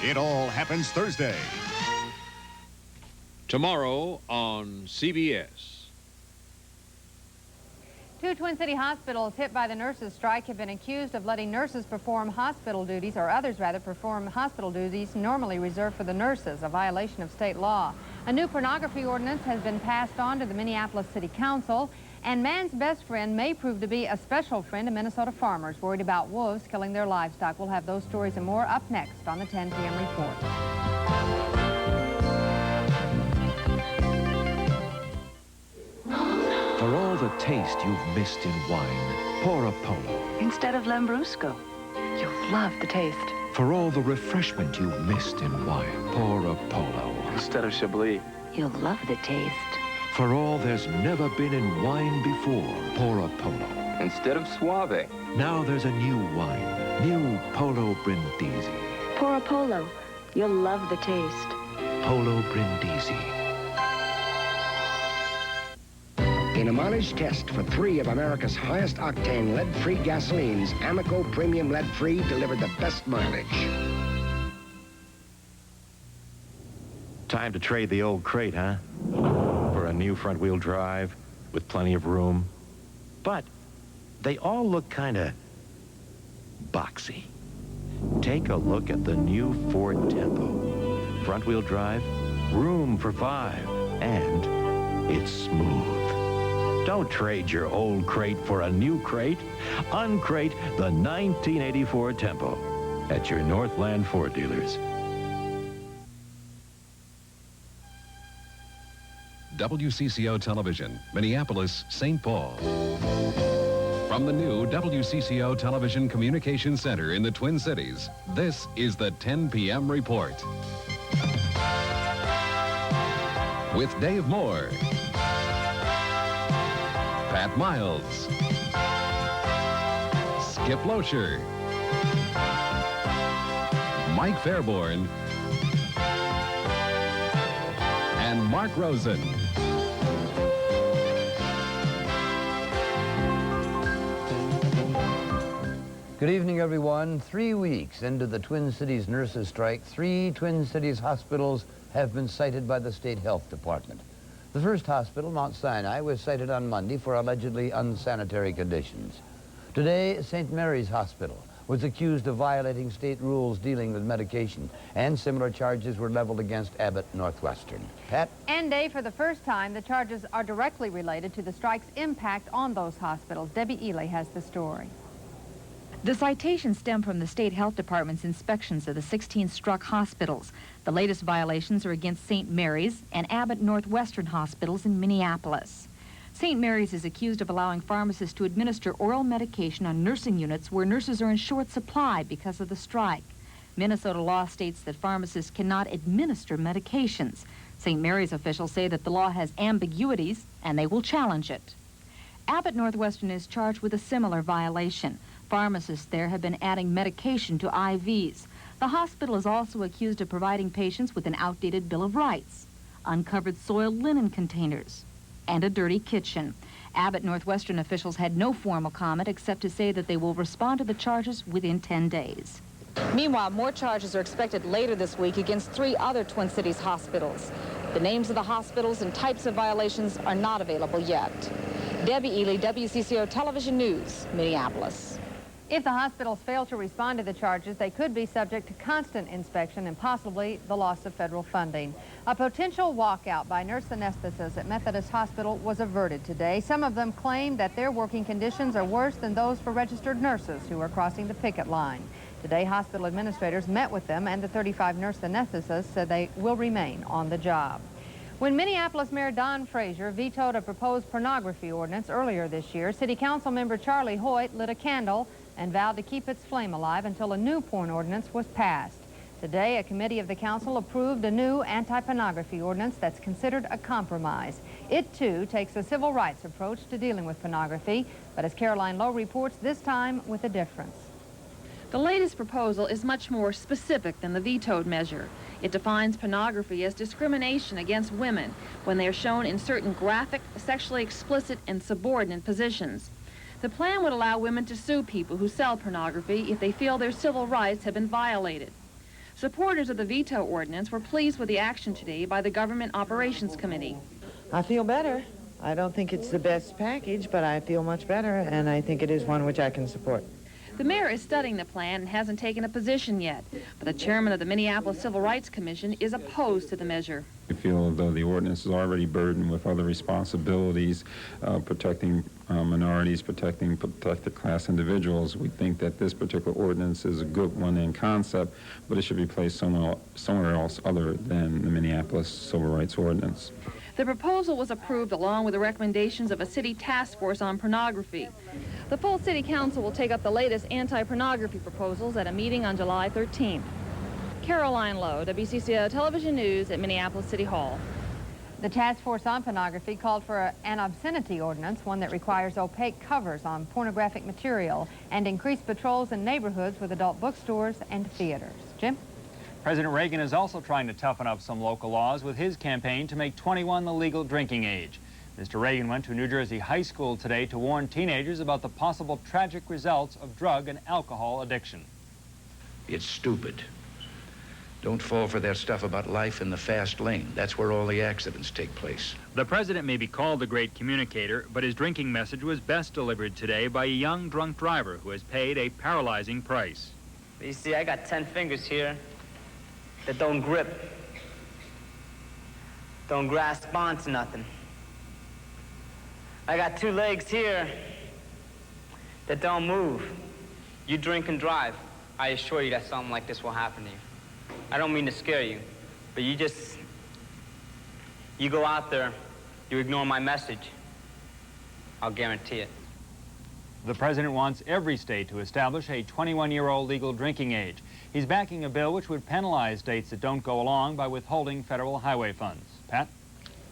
It all happens Thursday. Tomorrow on CBS. Two Twin City hospitals hit by the nurses' strike have been accused of letting nurses perform hospital duties, or others rather, perform hospital duties normally reserved for the nurses, a violation of state law. A new pornography ordinance has been passed on to the Minneapolis City Council, and man's best friend may prove to be a special friend to Minnesota farmers worried about wolves killing their livestock. We'll have those stories and more up next on the 10 p.m. report. For all the taste you've missed in wine, pour a Polo. Instead of Lambrusco, you'll love the taste. For all the refreshment you've missed in wine, pour a Polo. Instead of Chablis, You'll love the taste. For all there's never been in wine before, pour a Polo. instead of Suave. Now there's a new wine, new Polo Brindisi. Pour a Polo. You'll love the taste. Polo Brindisi. In a mileage test for 3 of America's highest octane lead-free gasolines, Amoco Premium Lead-Free delivered the best mileage. Time to trade the old crate, huh? For a new front-wheel drive with plenty of room. But they all look kind of boxy. Take a look at the new Ford Tempo. Front-wheel drive, room for 5, and it's smooth. Don't trade your old crate for a new crate. Uncrate the 1984 Tempo at your Northland Ford dealers. WCCO Television, Minneapolis, St. Paul. From the new WCCO Television Communications Center in the Twin Cities, this is the 10 p.m. report. With Dave Moore, Pat Miles, Skip Loescher, Mike Fairbourne, and Mark Rosen. Good evening, everyone. 3 weeks into the Twin Cities nurses' strike, 3 Twin Cities hospitals have been cited by the State Health Department. The first hospital, Mount Sinai, was cited on Monday for allegedly unsanitary conditions. Today, St. Mary's Hospital was accused of violating state rules dealing with medication, and similar charges were leveled against Abbot Northwestern. Pat? And Dave, for the first time, the charges are directly related to the strike's impact on those hospitals. Debbie Ely has the story. The citations stem from the State Health Department's inspections of the 16 struck hospitals. The latest violations are against St. Mary's and Abbot Northwestern hospitals in Minneapolis. St. Mary's is accused of allowing pharmacists to administer oral medication on nursing units where nurses are in short supply because of the strike. Minnesota law states that pharmacists cannot administer medications. St. Mary's officials say that the law has ambiguities and they will challenge it. Abbot Northwestern is charged with a similar violation. Pharmacists there have been adding medication to IVs. The hospital is also accused of providing patients with an outdated Bill of Rights, uncovered soiled linen containers, and a dirty kitchen. Abbot Northwestern officials had no formal comment except to say that they will respond to the charges within 10 days. Meanwhile, more charges are expected later this week against 3 other Twin Cities hospitals. The names of the hospitals and types of violations are not available yet. Debbie Ely, WCCO Television News, Minneapolis. If the hospitals fail to respond to the charges, they could be subject to constant inspection and possibly the loss of federal funding. A potential walkout by nurse anesthetists at Methodist Hospital was averted today. Some of them claim that their working conditions are worse than those for registered nurses who are crossing the picket line. Today, hospital administrators met with them, and the 35 nurse anesthetists said they will remain on the job. When Minneapolis Mayor Don Frazier vetoed a proposed pornography ordinance earlier this year, City Council member Charlie Hoyt lit a candle and vowed to keep its flame alive until a new porn ordinance was passed. Today, a committee of the council approved a new anti-pornography ordinance that's considered a compromise. It, too, takes a civil rights approach to dealing with pornography, but as Caroline Lowe reports, this time with a difference. The latest proposal is much more specific than the vetoed measure. It defines pornography as discrimination against women when they are shown in certain graphic, sexually explicit, and subordinate positions. The plan would allow women to sue people who sell pornography if they feel their civil rights have been violated. Supporters of the veto ordinance were pleased with the action today by the Government Operations Committee. I feel better. I don't think it's the best package, but I feel much better, and I think it is one which I can support. The mayor is studying the plan and hasn't taken a position yet, but the chairman of the Minneapolis Civil Rights Commission is opposed to the measure. We feel as though the ordinance is already burdened with other responsibilities, protecting minorities, protecting protected class individuals. We think that this particular ordinance is a good one in concept, but it should be placed somewhere else other than the Minneapolis Civil Rights Ordinance. The proposal was approved along with the recommendations of a city task force on pornography. The full city council will take up the latest anti-pornography proposals at a meeting on July 13th. Caroline Lowe, WCCO Television News at Minneapolis City Hall. The task force on pornography called for an obscenity ordinance, one that requires opaque covers on pornographic material and increased patrols in neighborhoods with adult bookstores and theaters. Jim? President Reagan is also trying to toughen up some local laws with his campaign to make 21 the legal drinking age. Mr. Reagan went to New Jersey high school today to warn teenagers about the possible tragic results of drug and alcohol addiction. It's stupid. Don't fall for that stuff about life in the fast lane. That's where all the accidents take place. The president may be called a great communicator, but his drinking message was best delivered today by a young drunk driver who has paid a paralyzing price. You see, I got 10 fingers here that don't grip, don't grasp onto nothing. I got 2 legs here that don't move. You drink and drive. I assure you that something like this will happen to you. I don't mean to scare you, but you go out there, you ignore my message, I'll guarantee it. The president wants every state to establish a 21-year-old legal drinking age. He's backing a bill which would penalize states that don't go along by withholding federal highway funds. Pat?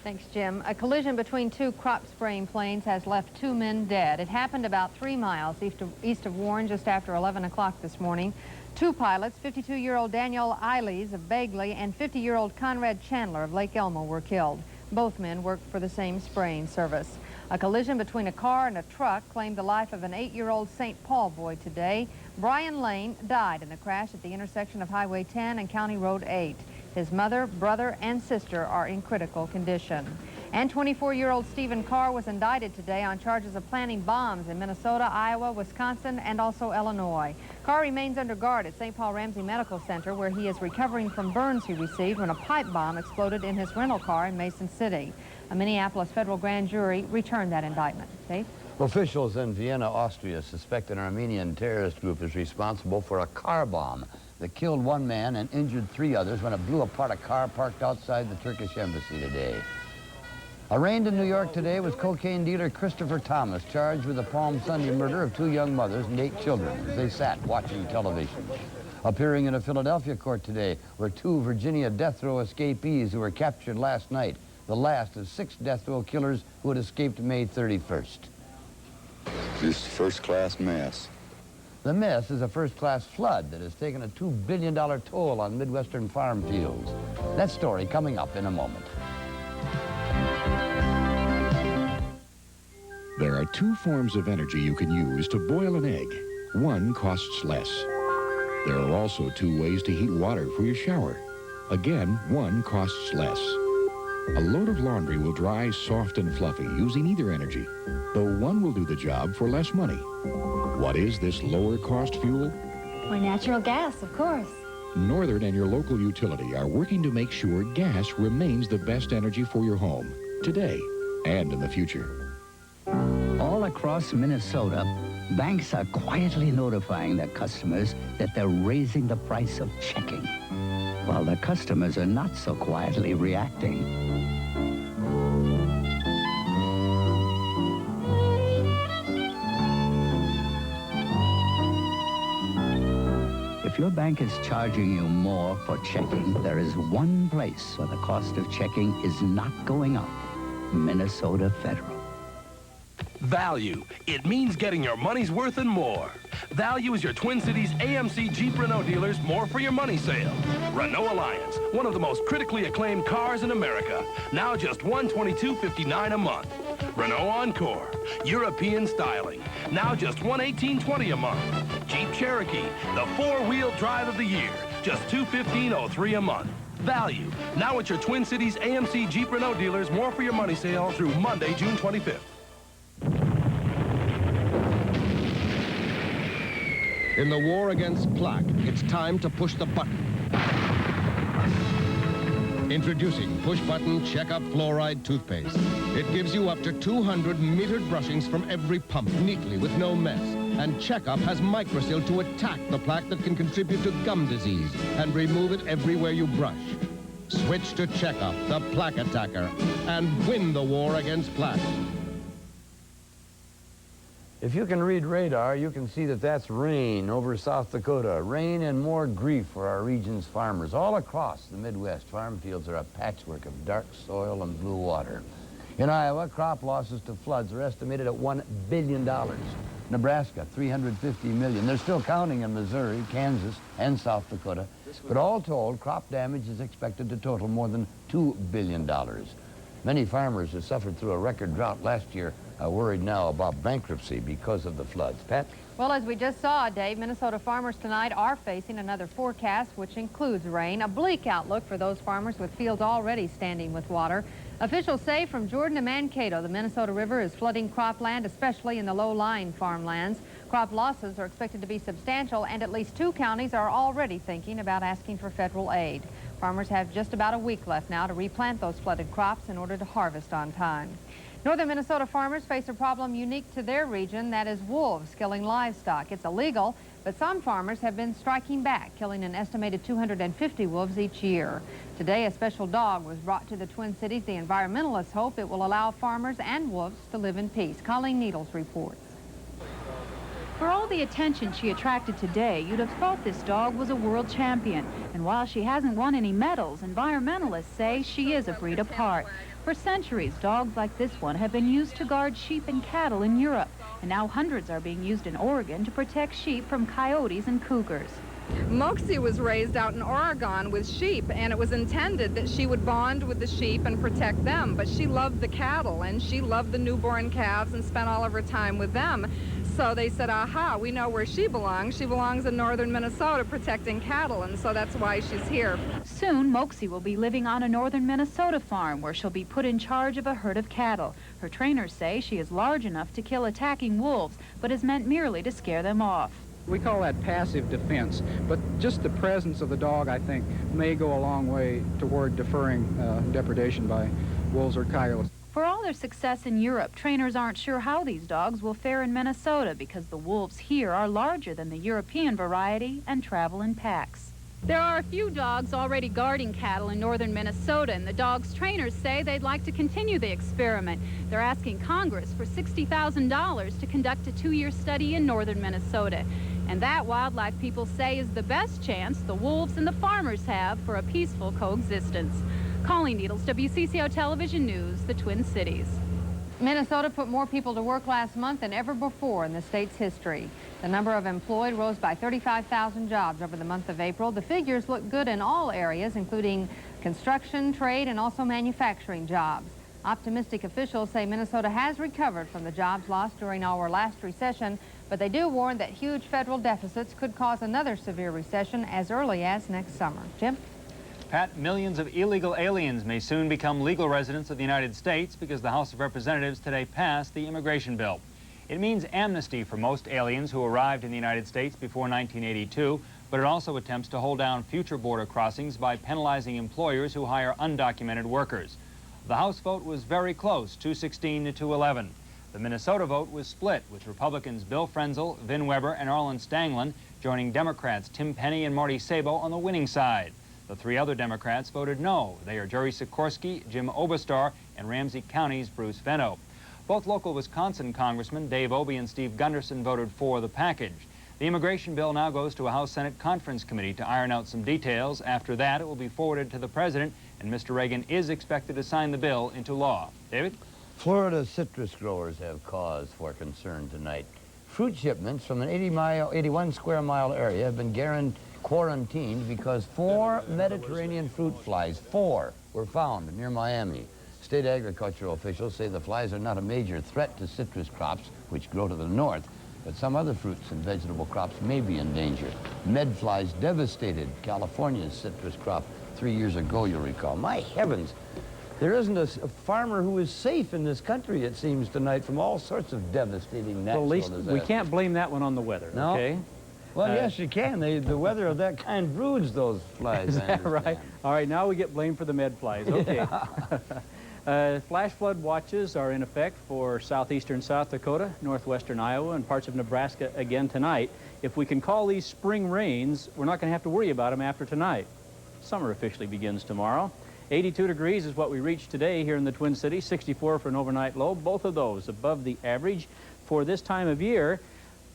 Thanks, Jim. A collision between 2 crop spraying planes has left 2 men dead. It happened about 3 miles east of Warren just after 11 o'clock this morning. 2 pilots, 52-year-old Daniel Eiles of Bagley and 50-year-old Conrad Chandler of Lake Elmo, were killed. Both men worked for the same spraying service. A collision between a car and a truck claimed the life of an 8-year-old St. Paul boy today. Brian Lane died in the crash at the intersection of Highway 10 and County Road 8. His mother, brother, and sister are in critical condition. And 24-year-old Stephen Carr was indicted today on charges of planting bombs in Minnesota, Iowa, Wisconsin, and also Illinois. Carr remains under guard at St. Paul Ramsey Medical Center, where he is recovering from burns he received when a pipe bomb exploded in his rental car in Mason City. A Minneapolis federal grand jury returned that indictment. Dave? Officials in Vienna, Austria suspect an Armenian terrorist group is responsible for a car bomb that killed 1 man and injured 3 others when it blew apart a car parked outside the Turkish embassy today. Arraigned in New York today was cocaine dealer Christopher Thomas, charged with the Palm Sunday murder of 2 young mothers and 8 children as they sat watching television. Appearing in a Philadelphia court today were 2 Virginia death row escapees who were captured last night, the last of 6 death row killers who had escaped May 31st. This first-class mess. The mess is a first-class flood that has taken a $2 billion toll on Midwestern farm fields. That story coming up in a moment. There are 2 forms of energy you can use to boil an egg. One costs less. There are also 2 ways to heat water for your shower. Again, one costs less. A load of laundry will dry soft and fluffy using either energy, though one will do the job for less money. What is this lower-cost fuel? Or natural gas, of course. Northern and your local utility are working to make sure gas remains the best energy for your home, today and in the future. All across Minnesota, banks are quietly notifying their customers that they're raising the price of checking, while the customers are not so quietly reacting. If your bank is charging you more for checking, there is one place where the cost of checking is not going up: Minnesota Federal. Value. It means getting your money's worth and more. Value is your Twin Cities AMC Jeep Renault dealers' more for your money sale. Renault Alliance, one of the most critically acclaimed cars in America. Now just $122.59 a month. Renault Encore, European styling. Now just $118.20 a month. Jeep Cherokee, the 4-wheel drive of the year. just $215.03 a month. Value, now at your Twin Cities AMC Jeep Renault dealers, more for your money sale through Monday, June 25th. In the war against plaque, it's time to push the button. Introducing push-button Check-Up Fluoride Toothpaste. It gives you up to 200 metered brushings from every pump, neatly, with no mess. And Check-Up has microsil to attack the plaque that can contribute to gum disease and remove it everywhere you brush. Switch to Check-Up, the plaque attacker, and win the war against plaque. If you can read radar, you can see that that's rain over South Dakota. Rain and more grief for our region's farmers. All across the Midwest, farm fields are a patchwork of dark soil and blue water. In Iowa, crop losses to floods are estimated at $1 billion. Nebraska, $350 million. They're still counting in Missouri, Kansas, and South Dakota. But all told, crop damage is expected to total more than $2 billion. Many farmers who suffered through a record drought last year are worried now about bankruptcy because of the floods. Pat? Well, as we just saw, Dave, Minnesota farmers tonight are facing another forecast, which includes rain. A bleak outlook for those farmers with fields already standing with water. Officials say from Jordan to Mankato, the Minnesota River is flooding cropland, especially in the low-lying farmlands. Crop losses are expected to be substantial, and at least 2 counties are already thinking about asking for federal aid. Farmers have just about a week left now to replant those flooded crops in order to harvest on time. Northern Minnesota farmers face a problem unique to their region, that is wolves killing livestock. It's illegal, but some farmers have been striking back, killing an estimated 250 wolves each year. Today, a special dog was brought to the Twin Cities. The environmentalists hope it will allow farmers and wolves to live in peace. Colleen Needles reports. For all the attention she attracted today, you'd have thought this dog was a world champion. And while she hasn't won any medals, environmentalists say she is a breed apart. For centuries, dogs like this one have been used to guard sheep and cattle in Europe. And now hundreds are being used in Oregon to protect sheep from coyotes and cougars. Moxie was raised out in Oregon with sheep, and it was intended that she would bond with the sheep and protect them. But she loved the cattle, and she loved the newborn calves and spent all of her time with them. So they said, aha, we know where she belongs. She belongs in northern Minnesota protecting cattle, and so that's why she's here. Soon, Moxie will be living on a northern Minnesota farm where she'll be put in charge of a herd of cattle. Her trainers say she is large enough to kill attacking wolves, but is meant merely to scare them off. We call that passive defense, but just the presence of the dog, I think, may go a long way toward deferring depredation by wolves or coyotes. For all their success in Europe, trainers aren't sure how these dogs will fare in Minnesota because the wolves here are larger than the European variety and travel in packs. There are a few dogs already guarding cattle in northern Minnesota, and the dogs' trainers say they'd like to continue the experiment. They're asking Congress for $60,000 to conduct a 2-year study in northern Minnesota. And that, wildlife people say, is the best chance the wolves and the farmers have for a peaceful coexistence. Colleen Needles, WCCO Television News, the Twin Cities. Minnesota put more people to work last month than ever before in the state's history. The number of employed rose by 35,000 jobs over the month of April. The figures look good in all areas, including construction, trade, and also manufacturing jobs. Optimistic officials say Minnesota has recovered from the jobs lost during our last recession, but they do warn that huge federal deficits could cause another severe recession as early as next summer. Jim? Pat, millions of illegal aliens may soon become legal residents of the United States because the House of Representatives today passed the immigration bill. It means amnesty for most aliens who arrived in the United States before 1982, but it also attempts to hold down future border crossings by penalizing employers who hire undocumented workers. The House vote was very close, 216 to 211. The Minnesota vote was split, with Republicans Bill Frenzel, Vin Weber, and Arlen Stanglin joining Democrats Tim Penny and Marty Sabo on the winning side. The 3 other Democrats voted no. They are Jerry Sikorsky, Jim Obastar, and Ramsey County's Bruce Venno. Both local Wisconsin congressmen Dave Obey and Steve Gunderson voted for the package. The immigration bill now goes to a House-Senate Conference Committee to iron out some details. After that, it will be forwarded to the President, and Mr. Reagan is expected to sign the bill into law. David? Florida citrus growers have cause for concern tonight. Fruit shipments from an 81 square mile area have been quarantined because 4 Mediterranean fruit flies, 4, were found near Miami. State agricultural officials say the flies are not a major threat to citrus crops, which grow to the north. but some other fruits and vegetable crops may be in danger. Medflies devastated California's citrus crop 3 years ago, you'll recall. My heavens, there isn't a farmer who is safe in this country, it seems, tonight from all sorts of devastating natural Well, at least disasters. we can't blame that one on the weather, No? okay? Well, yes, you can. The weather of that kind broods those flies. Is that right? All right, now we get blamed for the med flies. Okay. Flash flood watches are in effect for southeastern South Dakota, northwestern Iowa, and parts of Nebraska again tonight. If we can call these spring rains, we're not going to have to worry about them after tonight. Summer officially begins tomorrow. 82 degrees is what we reached today here in the Twin Cities, 64 for an overnight low, both of those above the average for this time of year.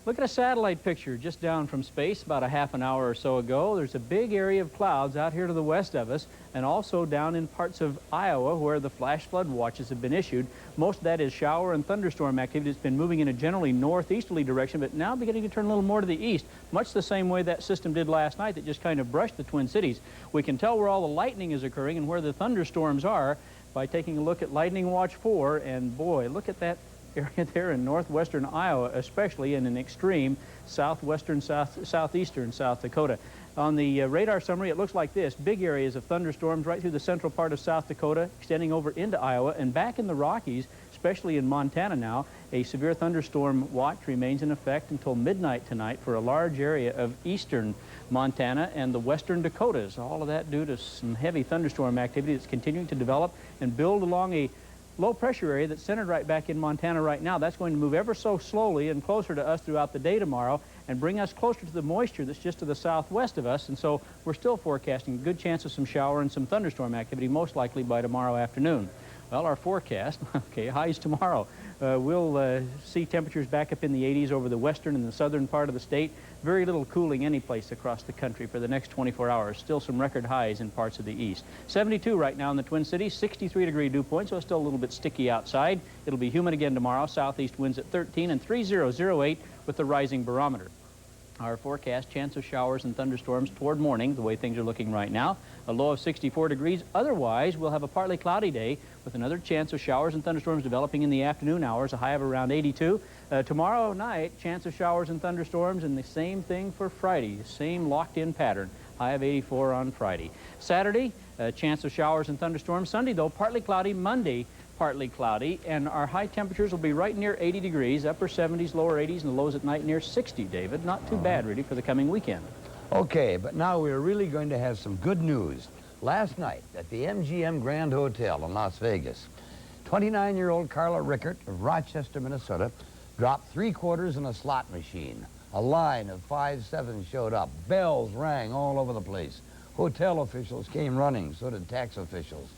Look at a satellite picture just down from space about a half an hour or so ago. There's a big area of clouds out here to the west of us, and also down in parts of Iowa where the flash flood watches have been issued. Most of that is shower and thunderstorm activity. It's been moving in a generally northeasterly direction, but now beginning to turn a little more to the east, much the same way that system did last night that just kind of brushed the Twin Cities. We can tell where all the lightning is occurring and where the thunderstorms are by taking a look at Lightning Watch 4, and boy, look at that area there in northwestern Iowa, especially in an extreme southeastern South Dakota. On the radar summary, it looks like this. Big areas of thunderstorms right through the central part of South Dakota, extending over into Iowa, and back in the Rockies, especially in Montana now, a severe thunderstorm watch remains in effect until midnight tonight for a large area of eastern Montana and the western Dakotas. All of that due to some heavy thunderstorm activity that's continuing to develop and build along a low pressure area that's centered right back in Montana right now. That's going to move ever so slowly and closer to us throughout the day tomorrow and bring us closer to the moisture that's just to the southwest of us. And so we're still forecasting a good chance of some shower and some thunderstorm activity, most likely by tomorrow afternoon. Well, our forecast, okay, highs tomorrow. We'll see temperatures back up in the 80s over the western and the southern part of the state. Very little cooling any place across the country for the next 24 hours. Still some record highs in parts of the east. 72 right now in the Twin Cities, 63-degree dew point, so it's still a little bit sticky outside. It'll be humid again tomorrow. Southeast winds at 13 and 3008 with the rising barometer. Our forecast, chance of showers and thunderstorms toward morning, the way things are looking right now. A low of 64 degrees. Otherwise, we'll have a partly cloudy day with another chance of showers and thunderstorms developing in the afternoon hours, a high of around 82. Tomorrow night, chance of showers and thunderstorms, and the same thing for Friday, the same locked-in pattern, high of 84 on Friday. Saturday, chance of showers and thunderstorms. Sunday, though, partly cloudy. Monday, partly cloudy, and our high temperatures will be right near 80 degrees, upper 70s, lower 80s, and the lows at night near 60, David. Not too bad, really, for the coming weekend. Okay, but now we're really going to have some good news. Last night at the MGM Grand Hotel in Las Vegas, 29-year-old Carla Rickert of Rochester, Minnesota, dropped 3 quarters in a slot machine. A line of 5-7 showed up. Bells rang all over the place. Hotel officials came running, so did tax officials.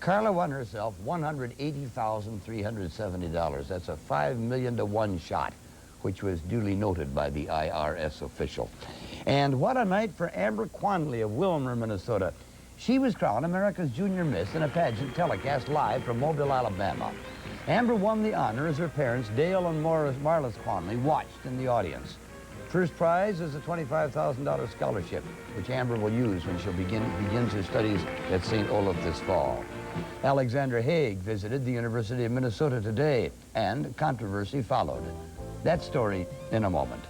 Carla won herself $180,370. That's a $5 million to 1 shot, which was duly noted by the IRS official. And what a night for Amber Quanley of Wilmer, Minnesota. She was crowned America's Junior Miss in a pageant telecast live from Mobile, Alabama. Amber won the honor as her parents, Dale and Marlis Quanley, watched in the audience. First prize is a $25,000 scholarship, which Amber will use when she'll begins her studies at St. Olaf this fall. Alexander Haig visited the University of Minnesota today, and controversy followed. That story in a moment.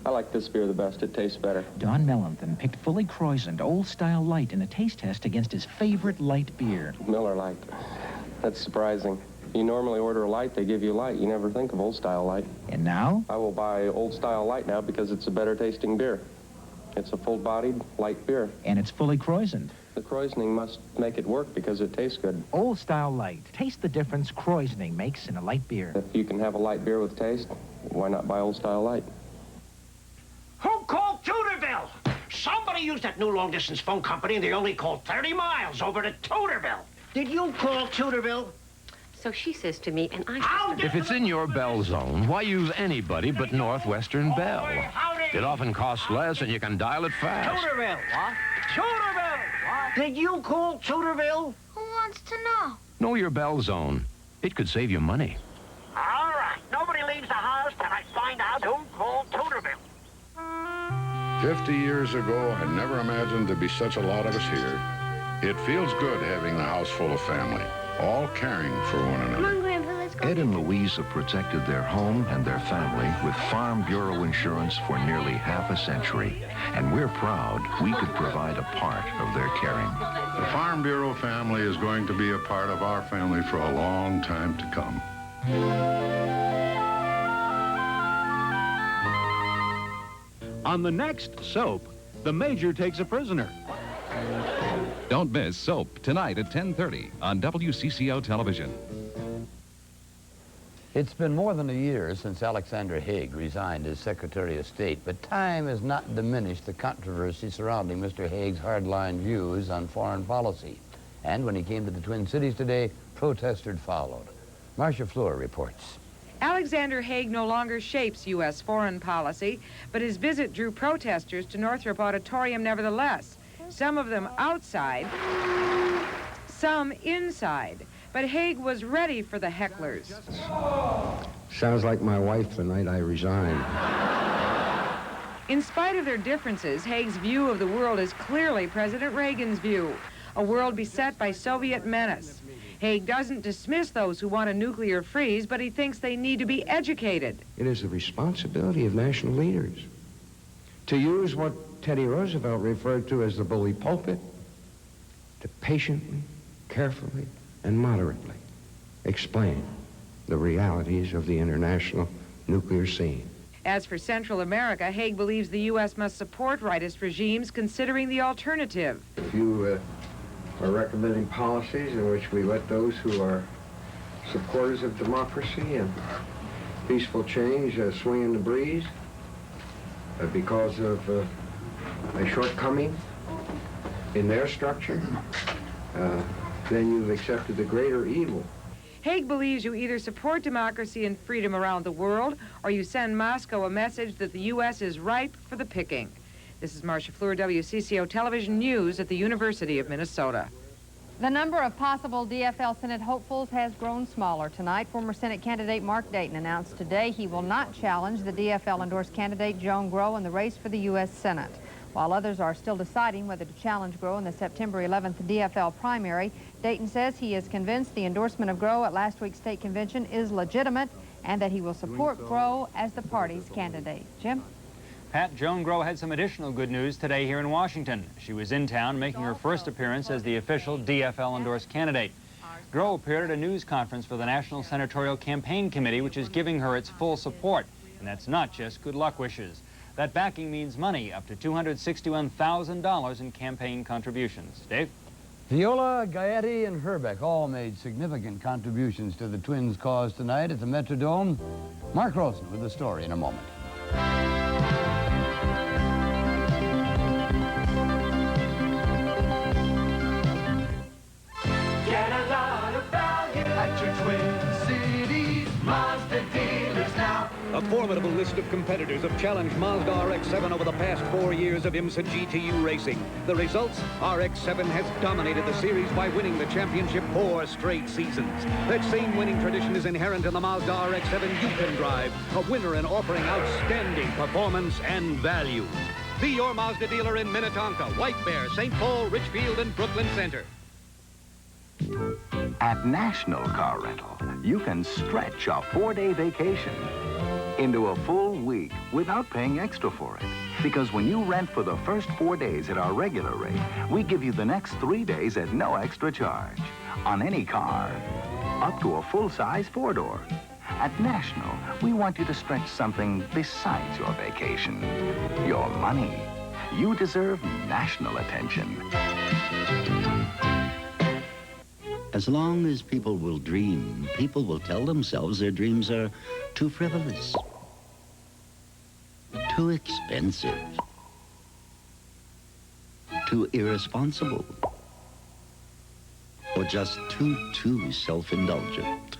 I like this beer the best. It tastes better. Don Mellenthan picked fully Croissant Old Style Light in a taste test against his favorite light beer. Miller Lite. That's surprising. You normally order a light, they give you a light. You never think of Old Style Light. And now? I will buy Old Style Light now because it's a better tasting beer. It's a full-bodied, light beer. And it's fully Croissant. The Croisening must make it work because it tastes good. Old Style Light. Taste the difference Croisening makes in a light beer. If you can have a light beer with taste, why not buy Old Style Light? Who called Tudorville? Somebody used that new long-distance phone company, and they only called 30 miles over to Tudorville. Did you call Tudorville? So she says to me, and I... If it's in your bell zone, why use anybody but Northwestern Bell? It often costs less, and you can dial it fast. Tudorville, what? Tudorville, what? Did you call Tudorville? Who wants to know? Know your bell zone. It could save you money. All right, nobody leaves the house till I find out who called Tudorville. 50 years ago, I never imagined there'd be such a lot of us here. It feels good having the house full of family. all caring for one another. Come on, Grandpa, let's go. Ed and Louise have protected their home and their family with Farm Bureau insurance for nearly half a century. And we're proud we could provide a part of their caring. The Farm Bureau family is going to be a part of our family for a long time to come. On the next Soap, the Major takes a prisoner. Don't miss Soap tonight at 10:30 on WCCO television. It's been more than a year since Alexander Haig resigned as Secretary of State, but time has not diminished the controversy surrounding Mr. Haig's hardline views on foreign policy. And when he came to the Twin Cities today, protesters followed. Marcia Fleur reports. Alexander Haig no longer shapes U.S. foreign policy, but his visit drew protesters to Northrop Auditorium nevertheless. Some of them outside, some inside. But Haig was ready for the hecklers. Sounds like my wife the night I resigned. In spite of their differences, Haig's view of the world is clearly President Reagan's view, a world beset by Soviet menace. Haig doesn't dismiss those who want a nuclear freeze, but he thinks they need to be educated. It is the responsibility of national leaders to use what Teddy Roosevelt referred to as the bully pulpit, to patiently, carefully, and moderately explain the realities of the international nuclear scene. As for Central America, Haig believes the U.S. must support rightist regimes considering the alternative. If you are recommending policies in which we let those who are supporters of democracy and peaceful change swing in the breeze because of a shortcoming in their structure, then you've accepted the greater evil. Haig believes you either support democracy and freedom around the world, or you send Moscow a message that the U.S. is ripe for the picking. This is Marcia Fleur, WCCO Television News at the University of Minnesota. The number of possible DFL Senate hopefuls has grown smaller tonight. Former Senate candidate Mark Dayton announced today he will not challenge the DFL-endorsed candidate Joan Grow in the race for the U.S. Senate. While others are still deciding whether to challenge Grow in the September 11th DFL primary, Dayton says he is convinced the endorsement of Grow at last week's state convention is legitimate and that he will support Grow as the party's candidate. Jim? Pat, Joan Grow had some additional good news today here in Washington. She was in town making her first appearance as the official DFL-endorsed candidate. Grow appeared at a news conference for the National Senatorial Campaign Committee, which is giving her its full support. And that's not just good luck wishes. That backing means money, up to $261,000 in campaign contributions. Dave? Viola, Gaetti, and Herbeck all made significant contributions to the Twins' cause tonight at the Metrodome. Mark Rosen with the story in a moment. Get a lot of value at your Twin Cities Mazda dealers now. A formidable list of competitors have challenged Mazda RX-7 over the past 4 years of IMSA GTU racing. The results? RX-7 has dominated the series by winning the championship 4 straight seasons. That same winning tradition is inherent in the Mazda RX-7 you can drive, a winner in offering outstanding performance and value. Be your Mazda dealer in Minnetonka, White Bear, St. Paul, Richfield, and Brooklyn Center. At National Car Rental, you can stretch a 4-day vacation into a full week without paying extra for it. Because when you rent for the first 4 days at our regular rate, we give you the next 3 days at no extra charge on any car, up to a full-size 4-door. At National, we want you to stretch something besides your vacation, your money. You deserve national attention. As long as people will dream, people will tell themselves their dreams are too frivolous, too expensive, too irresponsible, or just too self-indulgent.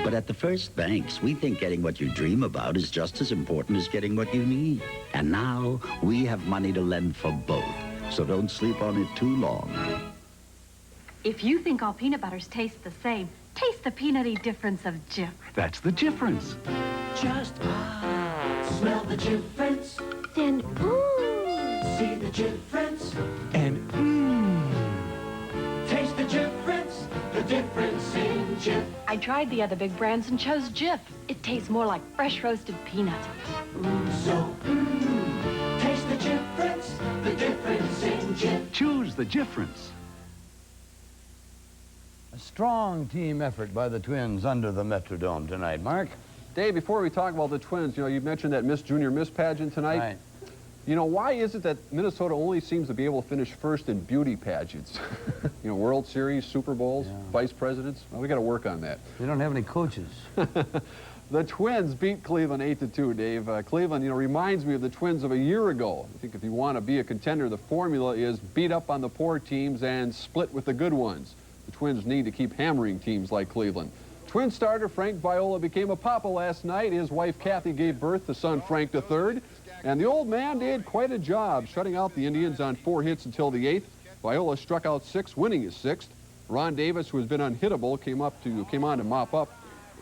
But at the First Banks, we think getting what you dream about is just as important as getting what you need. And now we have money to lend for both, so don't sleep on it too long. If you think all peanut butters taste the same, taste the peanutty difference of Jif. That's the difference. Just smell the difference. Then, See the difference. And Taste the difference. Jif. I tried the other big brands and chose Jif. It tastes more like fresh roasted peanuts. Taste the difference in Jif. Choose the difference. A strong team effort by the Twins under the Metrodome tonight. Mark? Dave, before we talk about the Twins, you know, you mentioned that Miss Junior Miss pageant tonight. Right. You know, why is it that Minnesota only seems to be able to finish first in beauty pageants? You know, World Series, Super Bowls, vice presidents? Well, we got to work on that. We don't have any coaches. The Twins beat Cleveland 8-2, Dave. Cleveland, you know, reminds me of the Twins of a year ago. I think if you want to be a contender, the formula is beat up on the poor teams and split with the good ones. The Twins need to keep hammering teams like Cleveland. Twin starter Frank Viola became a papa last night. His wife Kathy gave birth to son Frank III. And the old man did quite a job shutting out the Indians on 4 hits until the 8th. Viola struck out 6, winning his 6th. Ron Davis, who has been unhittable, came on to mop up.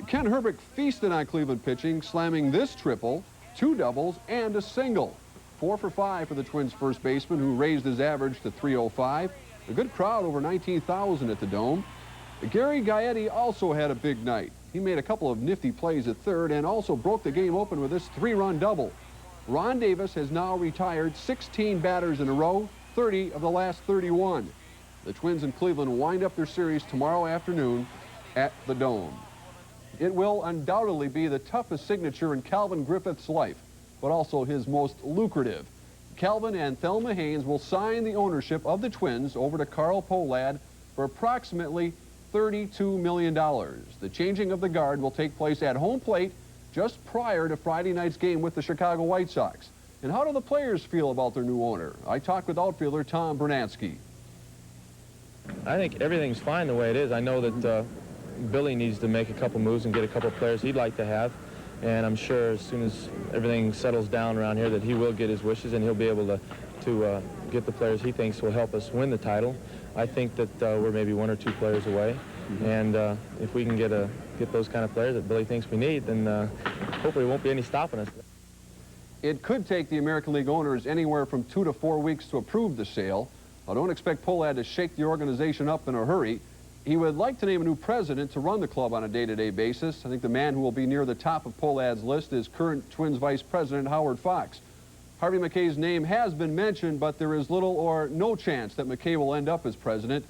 Ken Herbeck feasted on Cleveland pitching, slamming this triple, 2 doubles, and a single. 4 for 5 for the Twins' first baseman, who raised his average to .305. A good crowd, over 19,000 at the Dome. Gary Gaetti also had a big night. He made a couple of nifty plays at third and also broke the game open with this 3-run double. Ron Davis has now retired 16 batters in a row, 30 of the last 31. The Twins and Cleveland wind up their series tomorrow afternoon at the Dome. It will undoubtedly be the toughest signature in Calvin Griffith's life, but also his most lucrative. Calvin and Thelma Haynes will sign the ownership of the Twins over to Carl Pohlad for approximately $32 million. The changing of the guard will take place at home plate just prior to Friday night's game with the Chicago White Sox. And how do the players feel about their new owner? I talked with outfielder Tom Bernansky. I think everything's fine the way it is. I know that Billy needs to make a couple moves and get a couple players he'd like to have. And I'm sure as soon as everything settles down around here that he will get his wishes and he'll be able to get the players he thinks will help us win the title. I think that we're maybe 1 or 2 players away. And if we can get those kind of players that Billy thinks we need, then hopefully there won't be any stopping us. It could take the American League owners anywhere from 2 to 4 weeks to approve the sale. I don't expect Pohlad to shake the organization up in a hurry. He would like to name a new president to run the club on a day-to-day basis. I think the man who will be near the top of Pohlad's list is current Twins vice president Howard Fox. Harvey McKay's name has been mentioned, but there is little or no chance that McKay will end up as president.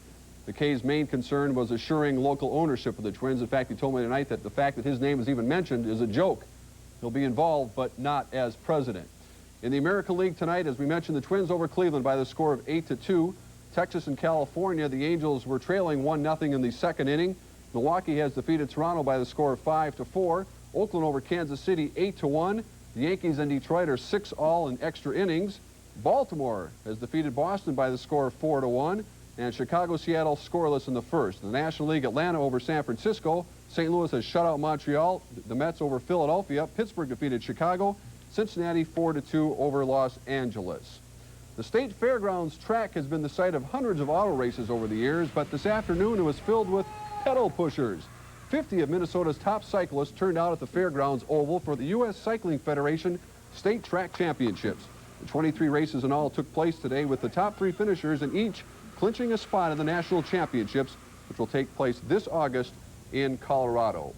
McKay's main concern was assuring local ownership of the Twins. In fact, he told me tonight that the fact that his name is even mentioned is a joke. He'll be involved, but not as president. In the American League tonight, as we mentioned, the Twins over Cleveland by the score of 8-2. Texas and California, the Angels were trailing 1-0 in the second inning. Milwaukee has defeated Toronto by the score of 5-4. Oakland over Kansas City 8-1. The Yankees and Detroit are 6-all in extra innings. Baltimore has defeated Boston by the score of 4-1. And Chicago-Seattle scoreless in the first. In the National League, Atlanta over San Francisco. St. Louis has shut out Montreal. The Mets over Philadelphia. Pittsburgh defeated Chicago. Cincinnati 4-2 over Los Angeles. The State Fairgrounds track has been the site of hundreds of auto races over the years, but this afternoon it was filled with pedal pushers. 50 of Minnesota's top cyclists turned out at the Fairgrounds Oval for the U.S. Cycling Federation State Track Championships. The 23 races in all took place today, with the top 3 finishers in each clinching a spot in the national championships, which will take place this August in Colorado.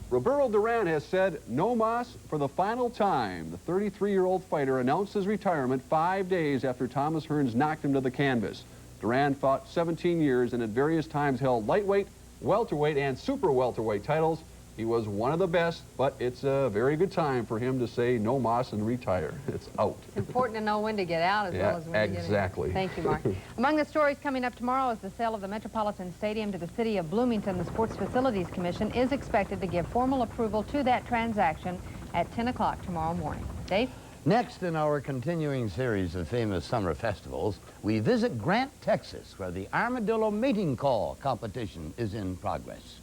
Roberto Duran has said no mas for the final time. The 33-year-old fighter announced his retirement 5 days after Thomas Hearns knocked him to the canvas. Duran fought 17 years and at various times held lightweight, welterweight, and super welterweight titles. He was one of the best, but it's a very good time for him to say no mas and retire. It's out. It's important to know when to get out as well as when to get in. Exactly. Thank you, Mark. Among the stories coming up tomorrow is the sale of the Metropolitan Stadium to the City of Bloomington. The Sports Facilities Commission is expected to give formal approval to that transaction at 10 o'clock tomorrow morning. Dave? Next in our continuing series of famous summer festivals, we visit Grant, Texas, where the Armadillo Mating Call competition is in progress.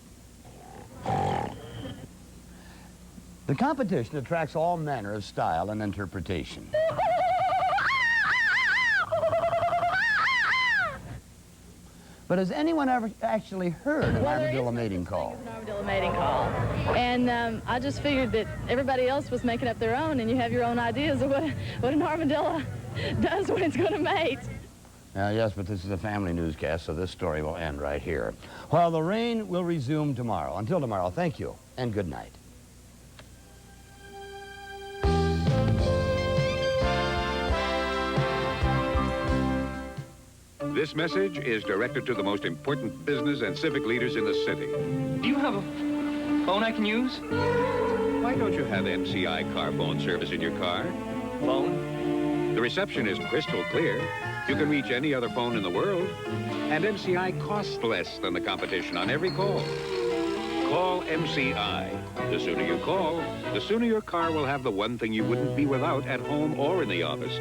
The competition attracts all manner of style and interpretation. But has anyone ever actually heard an armadillo mating call? An armadillo mating call. And I just figured that everybody else was making up their own, and you have your own ideas of what an armadillo does when it's going to mate. Yes, but this is a family newscast, so this story will end right here. While the rain will resume tomorrow. Until tomorrow, thank you, and good night. This message is directed to the most important business and civic leaders in the city. Do you have a phone I can use? Why don't you have MCI car phone service in your car? Phone? The reception is crystal clear. You can reach any other phone in the world. And MCI costs less than the competition on every call. Call MCI. The sooner you call, the sooner your car will have the one thing you wouldn't be without at home or in the office.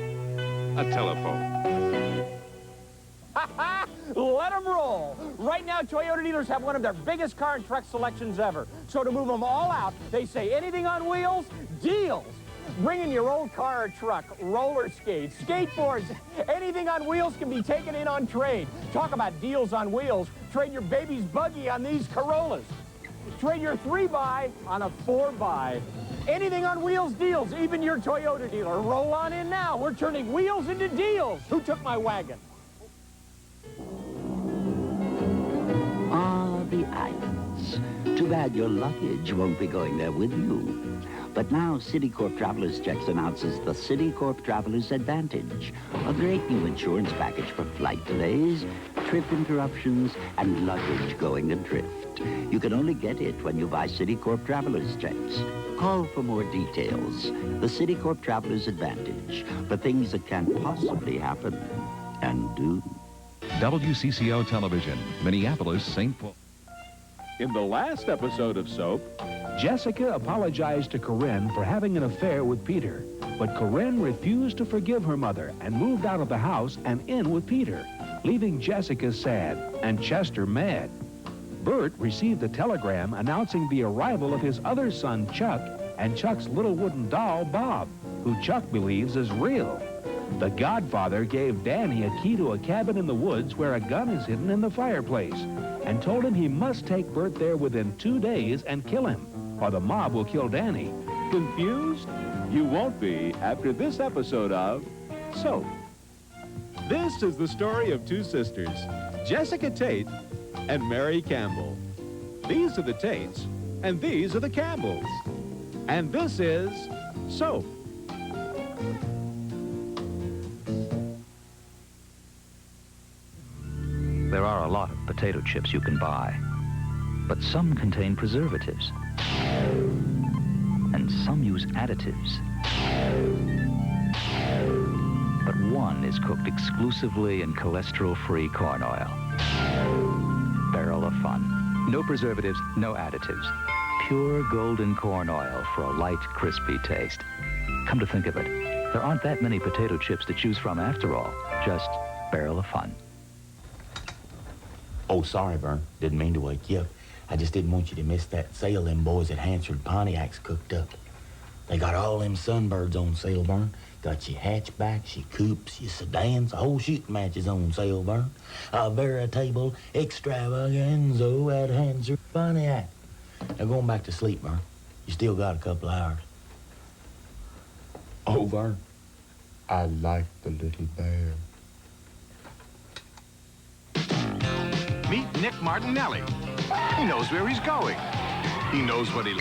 A telephone. Let them roll. Right now, Toyota dealers have one of their biggest car and truck selections ever. So to move them all out, they say anything on wheels, deals. Bring in your old car or truck, roller skates, skateboards, anything on wheels can be taken in on trade. Talk about deals on wheels. Trade your baby's buggy on these Corollas. Trade your 3x on a 4x. Anything on wheels deals, even your Toyota dealer. Roll on in now. We're turning wheels into deals. Who took my wagon? Ah, the islands. Too bad your luggage won't be going there with you. But now Citicorp Travelers Checks announces the Citicorp Travelers Advantage, a great new insurance package for flight delays, trip interruptions, and luggage going adrift. You can only get it when you buy Citicorp Travelers Checks. Call for more details. The Citicorp Travelers Advantage, for things that can't possibly happen and do. WCCO Television, Minneapolis, St. Paul. In the last episode of Soap, Jessica apologized to Corinne for having an affair with Peter, but Corinne refused to forgive her mother and moved out of the house and in with Peter, leaving Jessica sad and Chester mad. Bert received a telegram announcing the arrival of his other son, Chuck, and Chuck's little wooden doll, Bob, who Chuck believes is real. The Godfather gave Danny a key to a cabin in the woods where a gun is hidden in the fireplace and told him he must take Bert there within 2 days and kill him, or the mob will kill Danny. Confused? You won't be after this episode of Soap. This is the story of two sisters, Jessica Tate and Mary Campbell. These are the Tates, and these are the Campbells. And this is Soap. There are a lot of potato chips you can buy, but some contain preservatives, and some use additives. But one is cooked exclusively in cholesterol-free corn oil. Barrel of Fun. No preservatives, no additives. Pure golden corn oil for a light, crispy taste. Come to think of it, there aren't that many potato chips to choose from after all. Just Barrel of Fun. Oh, sorry, Vern. Didn't mean to wake you up. I just didn't want you to miss that sale them boys at Hansford Pontiac's cooked up. They got all them Sunbirds on sale, Vern. Got your hatchbacks, your coupes, your sedans, the whole shooting match is on sale, Vern. A veritable extravaganza at Hansford Pontiac. Now, going back to sleep, Vern. You still got a couple hours. Oh, Vern, I like the little bear. Meet Nick Martinelli. He knows where he's going. He knows what he...